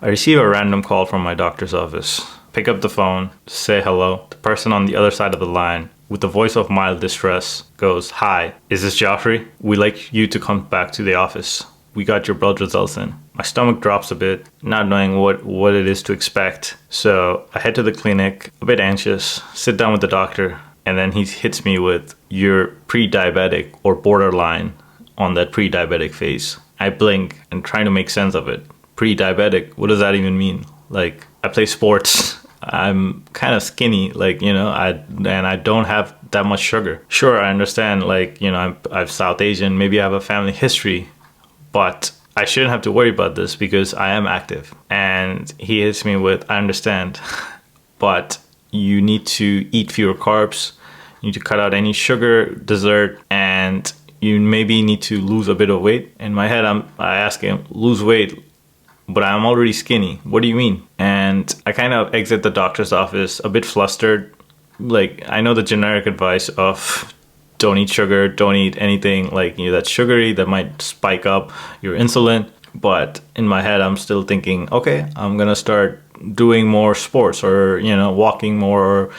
I receive a random call from my doctor's office. Pick up the phone, say hello. The person on the other side of the line, with a voice of mild distress, goes, "Hi, is this Joffrey? We'd like you to come back to the office. We got your blood results in." My stomach drops a bit, not knowing what it is to expect. So I head to the clinic, a bit anxious, sit down with the doctor, and then he hits me with, "You're pre-diabetic or borderline on that pre-diabetic phase." I blink and try to make sense of it. Pre-diabetic, what does that even mean? Like, I play sports. I'm kind of skinny, and I don't have that much sugar. Sure, I understand, I'm South Asian, maybe I have a family history, but I shouldn't have to worry about this because I am active. And he hits me with, "I understand, but you need to eat fewer carbs, you need to cut out any sugar, dessert, and you maybe need to lose a bit of weight." In my head, I ask him, "Lose weight? But I'm already skinny. What do you mean?" And I kind of exit the doctor's office a bit flustered. Like, I know the generic advice of don't eat sugar, don't eat anything that's sugary, that might spike up your insulin. But in my head, I'm still thinking, okay, I'm gonna start doing more sports or, walking more or,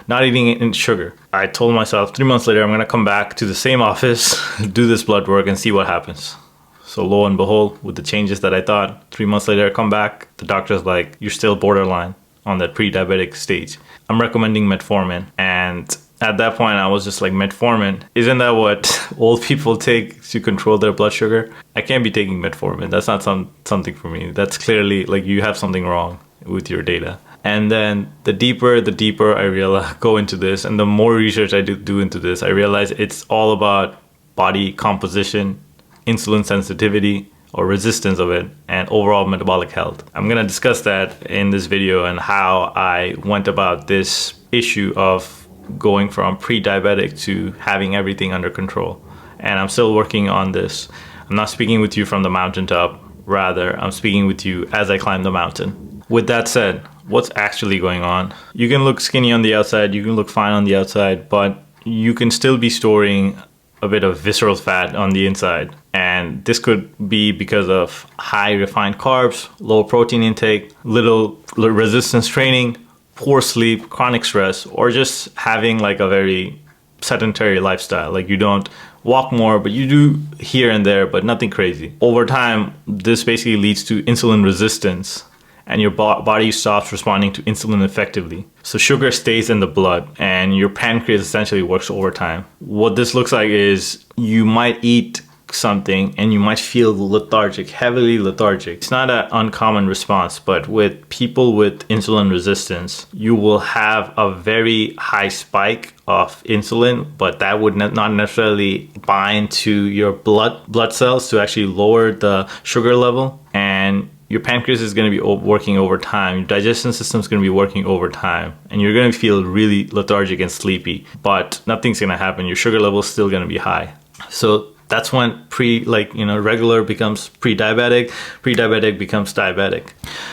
not eating in sugar. I told myself 3 months later, I'm gonna come back to the same office, do this blood work and see what happens. So lo and behold, with the changes that I thought, 3 months later I come back, the doctor's like, "You're still borderline on that pre-diabetic stage. I'm recommending metformin." And at that point I was just like, metformin? Isn't that what old people take to control their blood sugar? I can't be taking metformin. That's not something for me. That's clearly you have something wrong with your data. And then the deeper I realize, go into this, and the more research I do into this, I realize it's all about body composition, insulin sensitivity or resistance of it, and overall metabolic health. I'm gonna discuss that in this video and how I went about this issue of going from pre-diabetic to having everything under control. And I'm still working on this. I'm not speaking with you from the mountaintop, rather I'm speaking with you as I climb the mountain. With that said, what's actually going on? You can look skinny on the outside, you can look fine on the outside, but you can still be storing a bit of visceral fat on the inside. And this could be because of high refined carbs, low protein intake, little resistance training, poor sleep, chronic stress, or just having a very sedentary lifestyle. You don't walk more, but you do here and there, but nothing crazy. Over time, this basically leads to insulin resistance, and your body stops responding to insulin effectively. So sugar stays in the blood and your pancreas essentially works overtime. What this looks like is you might eat something and you might feel lethargic, heavily lethargic. It's not an uncommon response, but with people with insulin resistance, you will have a very high spike of insulin, but that would not necessarily bind to your blood cells to actually lower the sugar level. And your pancreas is going to be working overtime, your digestion system is going to be working overtime, and you're going to feel really lethargic and sleepy, but nothing's going to happen. Your sugar level is still going to be high. So that's when regular becomes pre-diabetic, pre-diabetic becomes diabetic.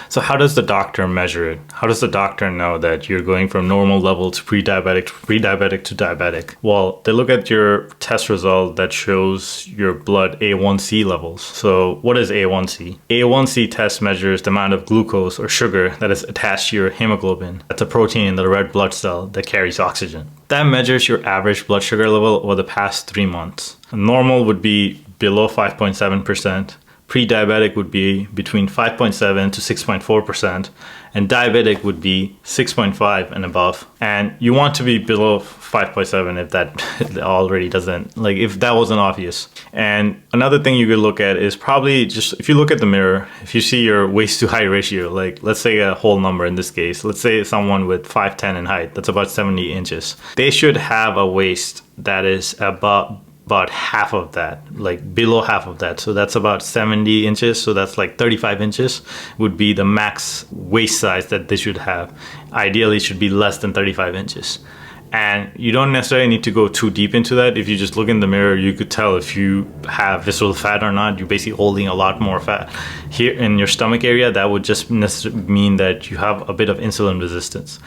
So how does the doctor measure it? How does the doctor know that you're going from normal level to pre-diabetic to diabetic? Well, they look at your test result that shows your blood A1C levels. So what is A1C? A1C test measures the amount of glucose or sugar that is attached to your hemoglobin. That's a protein in the red blood cell that carries oxygen. That measures your average blood sugar level over the past 3 months. Normal would be below 5.7%. Pre-diabetic would be between 5.7 to 6.4%, and diabetic would be 6.5 and above. And you want to be below 5.7 if that already doesn't, if that wasn't obvious. And another thing you could look at is probably just, if you look at the mirror, if you see your waist to height ratio, let's say a whole number in this case, let's say someone with 5'10" in height, that's about 70 inches. They should have a waist that is about half of that, below half of that. So that's about 70 inches. So that's 35 inches would be the max waist size that they should have. Ideally, it should be less than 35 inches. And you don't necessarily need to go too deep into that. If you just look in the mirror, you could tell if you have visceral fat or not. You're basically holding a lot more fat here in your stomach area. That would just mean that you have a bit of insulin resistance.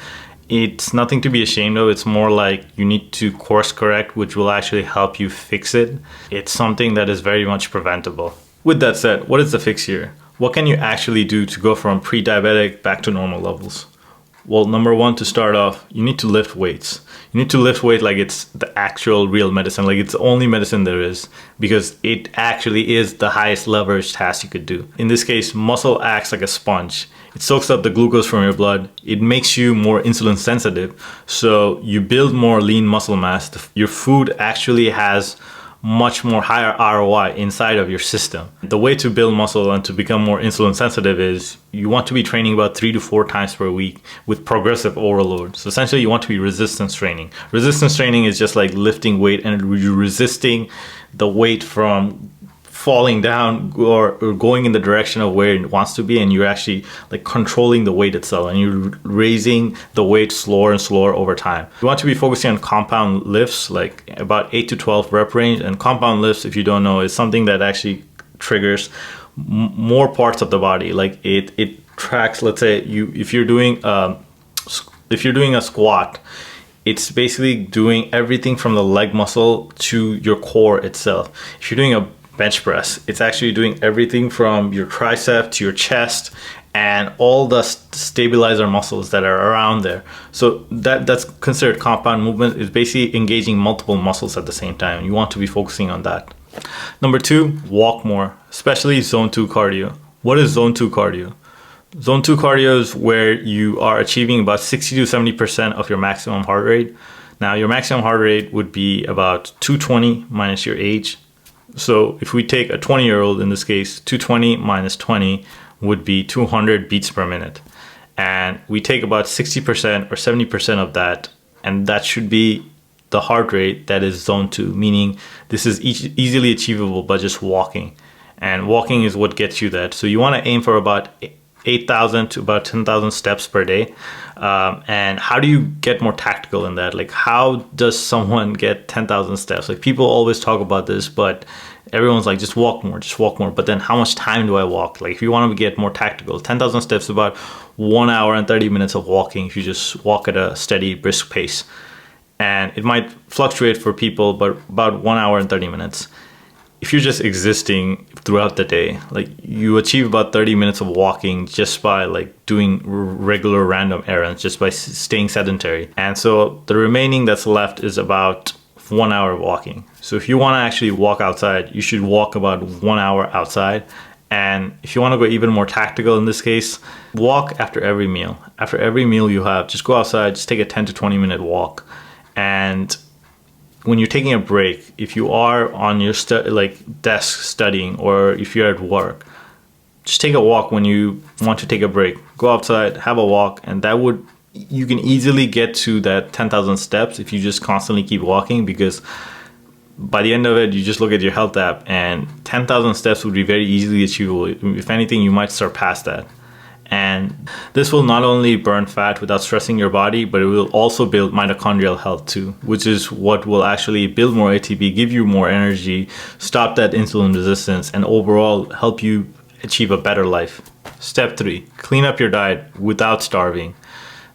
It's nothing to be ashamed of. It's more like you need to course correct, which will actually help you fix it. It's something that is very much preventable. With that said, what is the fix here? What can you actually do to go from pre-diabetic back to normal levels? Well, number one, to start off, you need to lift weights. You need to lift weight like it's the actual real medicine, like it's the only medicine there is, because it actually is the highest leverage task you could do. In this case, muscle acts like a sponge. It soaks up the glucose from your blood. It makes you more insulin sensitive. So you build more lean muscle mass. Your food actually has much more higher ROI inside of your system. The way to build muscle and to become more insulin sensitive is you want to be training about 3 to 4 times per week with progressive overload. So essentially you want to be resistance training. Resistance training is just like lifting weight and you're resisting the weight from falling down or going in the direction of where it wants to be, and you're actually like controlling the weight itself and you're raising the weight slower and slower over time. You want to be focusing on compound lifts, like about 8 to 12 rep range. And compound lifts, if you don't know, is something that actually triggers more parts of the body. Like it tracks, let's say if you're doing a squat, it's basically doing everything from the leg muscle to your core itself. If you're doing a bench press, it's actually doing everything from your tricep to your chest and all the stabilizer muscles that are around there. So that's considered compound movement. It's basically engaging multiple muscles at the same time. You want to be focusing on that. Number 2, walk more, especially zone 2 cardio. What is zone 2 cardio? Zone 2 cardio is where you are achieving about 60 to 70% of your maximum heart rate. Now your maximum heart rate would be about 220 minus your age. So if we take a 20-year-old in this case, 220 minus 20 would be 200 beats per minute. And we take about 60% or 70% of that, and that should be the heart rate that is zone 2, meaning this is easily achievable by just walking. And walking is what gets you that. So you want to aim for about 8,000 to about 10,000 steps per day. And how do you get more tactical in that? Like, how does someone get 10,000 steps? Like, people always talk about this, but everyone's like, just walk more, just walk more. But then how much time do I walk? Like, if you want to get more tactical, 10,000 steps is about 1 hour and 30 minutes of walking if you just walk at a steady, brisk pace. And it might fluctuate for people, but about 1 hour and 30 minutes. If you're just existing throughout the day, like you achieve about 30 minutes of walking just by like doing regular random errands, just by staying sedentary. And so the remaining that's left is about 1 hour of walking. So if you want to actually walk outside, you should walk about 1 hour outside. And if you want to go even more tactical in this case, walk after every meal. After every meal you have, just go outside, just take a 10 to 20 minute walk. And when you're taking a break, if you are on your desk studying, or if you're at work, just take a walk when you want to take a break. Go outside, have a walk, and you can easily get to that 10,000 steps if you just constantly keep walking, because by the end of it, you just look at your health app and 10,000 steps would be very easily achievable. If anything, you might surpass that. And this will not only burn fat without stressing your body, but it will also build mitochondrial health too, which is what will actually build more ATP, give you more energy, stop that insulin resistance, and overall help you achieve a better life. Step 3, clean up your diet without starving.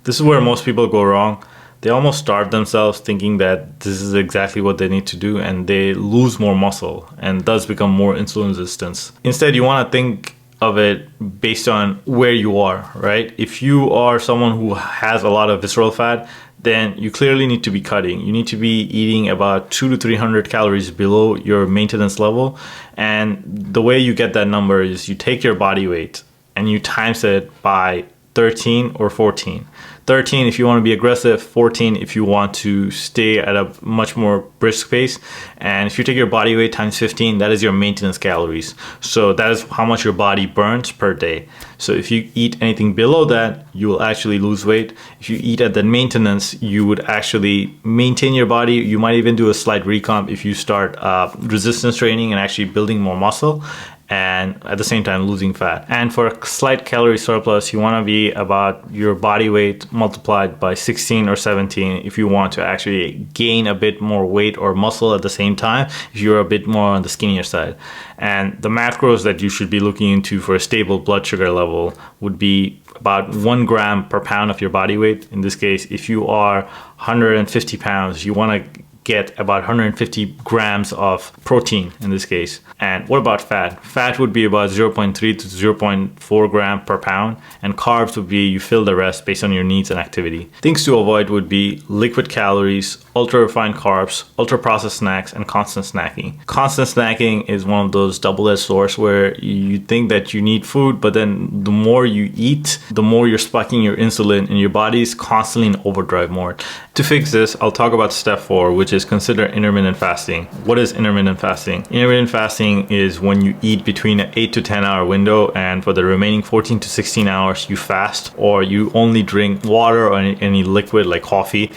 This is where most people go wrong. They almost starve themselves thinking that this is exactly what they need to do, and they lose more muscle and thus become more insulin resistant. Instead, you want to think of it based on where you are, right? If you are someone who has a lot of visceral fat, then you clearly need to be cutting. You need to be eating about 200 to 300 calories below your maintenance level. And the way you get that number is you take your body weight and you times it by 13 or 14. 13 if you want to be aggressive, 14 if you want to stay at a much more brisk pace. And if you take your body weight times 15, that is your maintenance calories. So that is how much your body burns per day. So if you eat anything below that, you will actually lose weight. If you eat at the maintenance, you would actually maintain your body. You might even do a slight recomp if you start resistance training and actually building more muscle, and at the same time losing fat. And for a slight calorie surplus, you want to be about your body weight multiplied by 16 or 17 if you want to actually gain a bit more weight or muscle at the same time, if you're a bit more on the skinnier side. And the macros that you should be looking into for a stable blood sugar level would be about 1 gram per pound of your body weight. In this case, if you are 150 pounds, you want to get about 150 grams of protein in this case. And what about fat? Fat would be about 0.3 to 0.4 gram per pound, and carbs would be you fill the rest based on your needs and activity. Things to avoid would be liquid calories, ultra refined carbs, ultra processed snacks, and constant snacking. Constant snacking is one of those double-edged swords where you think that you need food, but then the more you eat, the more you're spiking your insulin and your body is constantly in overdrive mode. To fix this, I'll talk about step 4, which is consider intermittent fasting. What is intermittent fasting? Intermittent fasting is when you eat between an 8 to 10 hour window, and for the remaining 14 to 16 hours you fast, or you only drink water or any liquid like coffee.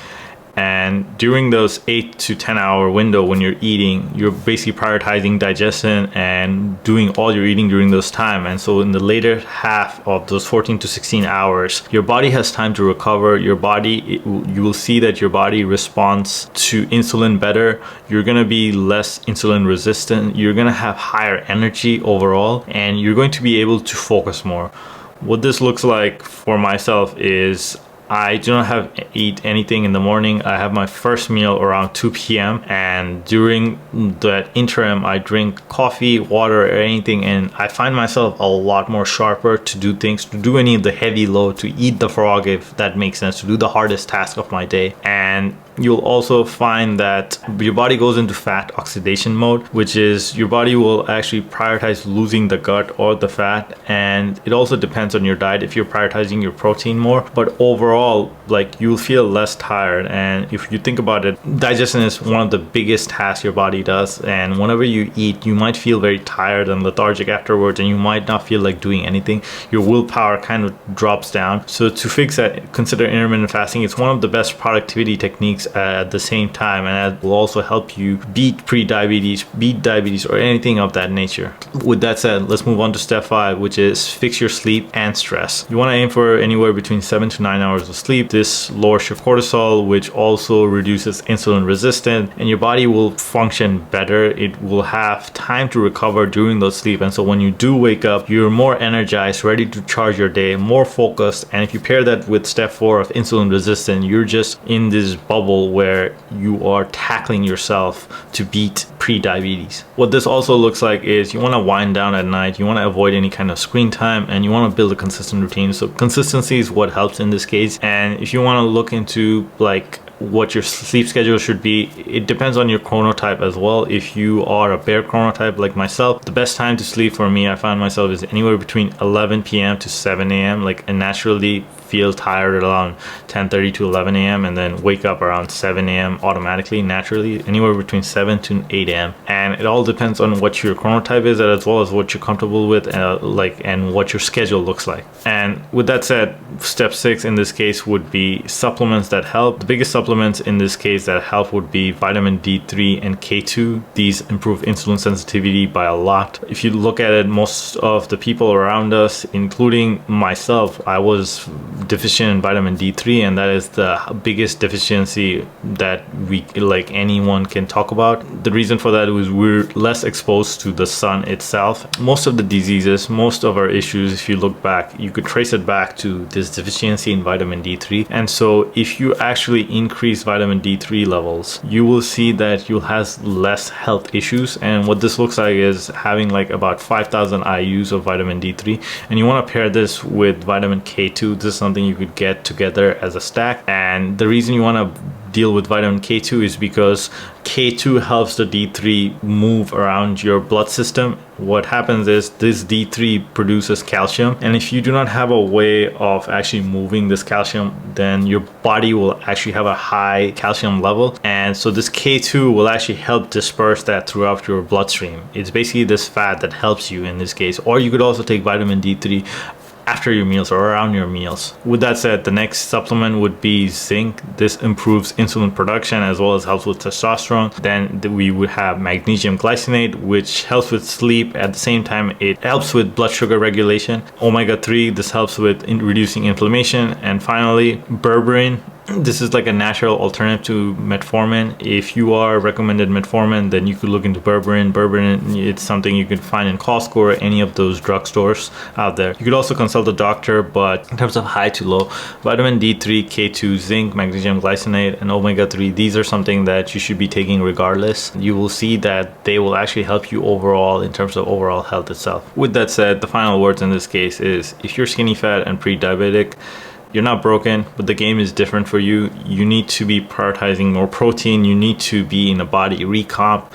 And during those 8 to 10 hour window when you're eating, you're basically prioritizing digestion and doing all your eating during those time. And so in the later half of those 14 to 16 hours, your body has time to recover. Your body, you will see that your body responds to insulin better. You're going to be less insulin resistant. You're going to have higher energy overall, and you're going to be able to focus more. What this looks like for myself is I do not eat anything in the morning. I have my first meal around 2 p.m. and during that interim I drink coffee, water, or anything, and I find myself a lot more sharper to do things, to do any of the heavy load, to eat the frog if that makes sense, to do the hardest task of my day. And you'll also find that your body goes into fat oxidation mode, which is your body will actually prioritize losing the gut or the fat. And it also depends on your diet if you're prioritizing your protein more, but overall, like, you'll feel less tired. And if you think about it, digestion is one of the biggest tasks your body does, and whenever you eat, you might feel very tired and lethargic afterwards, and you might not feel like doing anything. Your willpower kind of drops down. So to fix that, consider intermittent fasting. It's one of the best productivity techniques at the same time, and it will also help you beat pre-diabetes, beat diabetes, or anything of that nature. With that said, let's move on to step 5, which is fix your sleep and stress. You want to aim for anywhere between 7 to 9 hours of sleep. This lowers your cortisol, which also reduces insulin resistance, and your body will function better. It will have time to recover during those sleep, and so when you do wake up, you're more energized, ready to charge your day, more focused. And if you pair that with step 4 of insulin resistance, you're just in this bubble where you are tackling yourself to beat pre-diabetes. What this also looks like is you want to wind down at night, you want to avoid any kind of screen time, and you want to build a consistent routine. So consistency is what helps in this case. And if you want to look into like what your sleep schedule should be, it depends on your chronotype as well. If you are a bear chronotype like myself, the best time to sleep for me, I found myself, is anywhere between 11 p.m. to 7 a.m. Like, I naturally feel tired around 10:30 to 11 a.m. and then wake up around 7 a.m. automatically, naturally, anywhere between 7 to 8 a.m. And it all depends on what your chronotype is, as well as what you're comfortable with, and what your schedule looks like. And with that said, step 6 in this case would be supplements that help. The biggest supplements in this case that help would be vitamin D3 and K2. These improve insulin sensitivity by a lot. If you look at it, most of the people around us, including myself, I was deficient in vitamin D3, and that is the biggest deficiency that anyone can talk about. The reason for that is we're less exposed to the sun itself. Most of the diseases, most of our issues, if you look back, you could trace it back to this deficiency in vitamin D3. And so if you actually increase vitamin D3 levels, you will see that you'll have less health issues. And what this looks like is having like about 5,000 IUs of vitamin D3, and you want to pair this with vitamin K2. This is something you could get together as a stack. And the reason you want to deal with vitamin K2 is because K2 helps the D3 move around your blood system. What happens is this D3 produces calcium, and if you do not have a way of actually moving this calcium, then your body will actually have a high calcium level, and so this K2 will actually help disperse that throughout your bloodstream. It's basically this fat that helps you in this case. Or you could also take vitamin D3 after your meals or around your meals. With that said, the next supplement would be zinc. This improves insulin production as well as helps with testosterone. Then we would have magnesium glycinate, which helps with sleep. At the same time, it helps with blood sugar regulation. Omega-3, this helps with reducing inflammation. And finally, berberine, This is like a natural alternative to metformin. If you are recommended metformin, then you could look into berberine. Berberine, it's something you can find in Costco or any of those drugstores out there. You could also consult a doctor, but in terms of high to low, vitamin D3, K2, zinc, magnesium glycinate, and omega-3, these are something that you should be taking regardless. You will see that they will actually help you overall in terms of overall health itself. With that said, the final words in this case is, if you're skinny fat and pre-diabetic, you're not broken, but the game is different for you. You need to be prioritizing more protein. You need to be in a body recomp.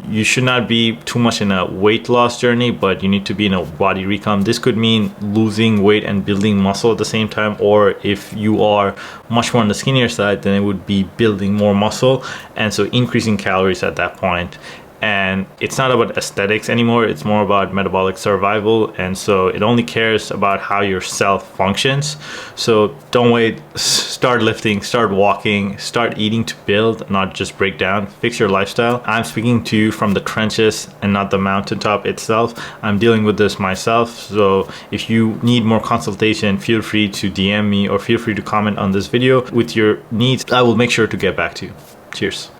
You should not be too much in a weight loss journey, but you need to be in a body recomp. This could mean losing weight and building muscle at the same time, or if you are much more on the skinnier side, then it would be building more muscle, and so increasing calories at that point. And it's not about aesthetics anymore, it's more about metabolic survival, and so it only cares about how your cell functions. So don't wait, start lifting, start walking, start eating to build, not just break down. Fix your lifestyle. I'm speaking to you from the trenches and not the mountaintop itself. I'm dealing with this myself, so if you need more consultation, feel free to DM me or feel free to comment on this video with your needs. I will make sure to get back to you. Cheers.